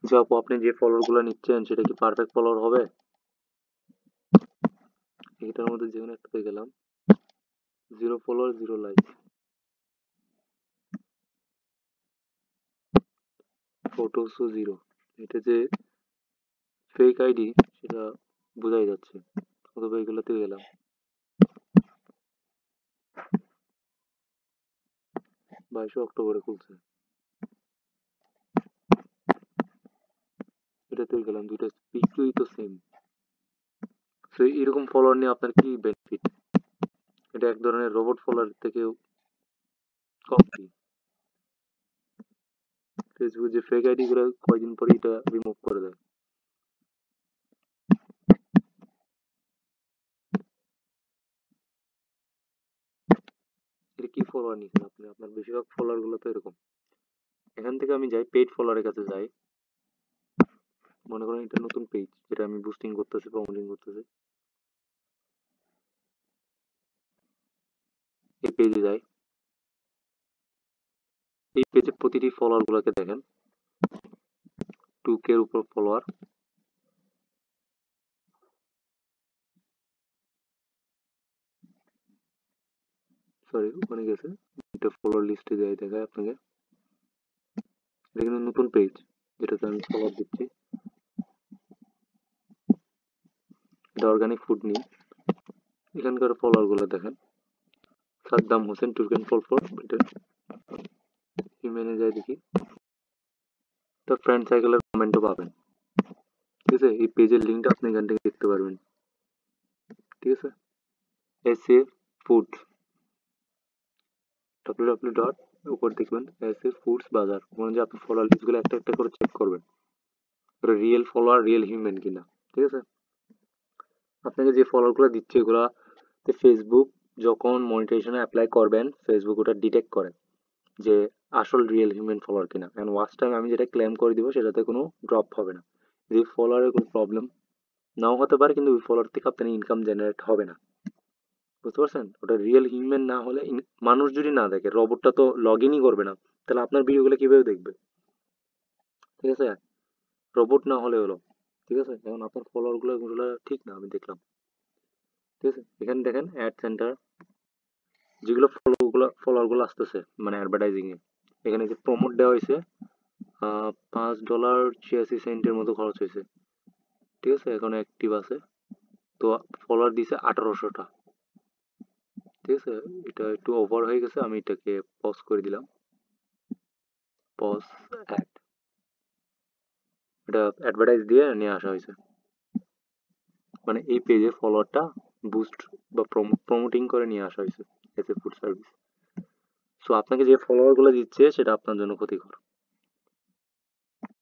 যে আপু আপনি যে ফলোয়ারগুলো নিচ্ছেন সেটা কি পারফেক্ট ফলোয়ার হবে? এটার মধ্যে যেকোনো একটা পেয়ে গেলাম, 0 ফলোয়ার 0 লাইক, ফটোসও 0। এটা যে ফেক আইডি সেটা বোঝাই যাচ্ছে। অথবা এগুলোতে গেলাম, 22 অক্টোবরে খুলছে, এটাতে গেলাম, দুইটা পিকই তো সেম। তো এরকম ফলোয়ার নিয়ে আপনার কি বেনিফিট? এটা এক ধরনের রোবট ফলোয়ার থেকেও কম কি? ফেসবুক যে ফেক আইডি গুলো কয়দিন পরে এটা রিমুভ করে দেয়। এটা কি ফলোয়ার নিছেন আপনি? আপনার বেশিরভাগ ফলোয়ার গুলো তো এরকম। এখান থেকে আমি যাই পেইড ফলোয়ারের কাছে যাই। মনে করেন এটা নতুন পেজ যেটা আমি বুস্টিং করতেছি, প্রমোটিং করতেছি। এই পেজে যাই, এই পেজে প্রতিটি ফলোয়ার গুলোকে দেখেন, 2K এর উপর ফলোয়ার। সরি ওখানে গেছে, এটা ফলোয়ার লিস্টে যাই দেখায় আপনাকে। এটা কিন্তু নতুন পেজ যেটাতে আমি ফলোয়ার দিচ্ছি। এটা অর্গানিক ফুড নিয়ে, এখানকার ফলোয়ার গুলো দেখেন, সাদ্দাম হোসেন টুরকেন ফল এটা ইমেলে যাই দেখি, তার ফ্রেন্ড সার্কেলের কমেন্টও পাবেন। ঠিক আছে, এই পেজের লিঙ্কটা আপনি এখান থেকে দেখতে পারবেন। ঠিক আছে, এসএ ফুড, www. উপর দেখবেন এসএ ফুডস বাজার, ওখানে যে আপনি ফলোয়ার লিস্টগুলো একটা একটা করে চেক করবেন রিয়েল ফলোয়ার, রিয়েল হিউম্যান কিনা। ঠিক আছে, আপনাকে যে ফলোয়ারগুলো দিচ্ছে এগুলা ফেসবুক যখন মনিটাইজেশনে অ্যাপ্লাই করবেন ফেসবুক ওটা ডিটেক্ট করে যে আসল রিয়েল হিউম্যান ফলোয়ার কিনা। এন্ড ওয়াচ টাইম আমি যেটা ক্লেম করে দিব সেটাতে কোনো ড্রপ হবে না। যদি ফলোয়ারের কোনো প্রবলেম নাও হতে পারে, কিন্তু ওই ফলোয়ার থেকে আপনার ইনকাম জেনারেট হবে না। বুঝতে পারছেন? ওটা রিয়েল হিউম্যান না হলে মানুষ যদি না দেখে, রোবটটা তো লগ ইনই করবে না, তাহলে আপনার ভিডিওগুলো কিভাবে দেখবে? ঠিক আছে, রোবট না হলে হলো। ঠিক আছে, এখন আপনার ফলোয়ার গুলো ঠিক না আমি দেখলাম। ঠিক আছে, এখানে দেখেন অ্যাড সেন্টার, যেগুলো ফলোয়ার গুলো আসতেছে মানে অ্যাডভার্টাইজিং এ, এখানে যে প্রমোট দেওয়া হয়েছে $5.86 মতো খরচ হয়েছে। ঠিক আছে, এখন অ্যাক্টিভ আছে, তো ফলোয়ার দিছে 1800টা। ঠিক আছে, এটা একটু ওভার হয়ে গেছে, আমি এটাকে পজ করে দিলাম, পজ অ্যাড। এটা অ্যাডভার্টাইজ দিয়ে নিয়ে আসা হয়েছে, মানে এই পেজে ফলোয়ারটা বুস্ট বা প্রমোটিং করে নিয়ে আসা হয়েছে S A food service. So আপনাকে যে ফলোয়ার গুলো দিচ্ছে সেটা আপনার জন্য ক্ষতিকর।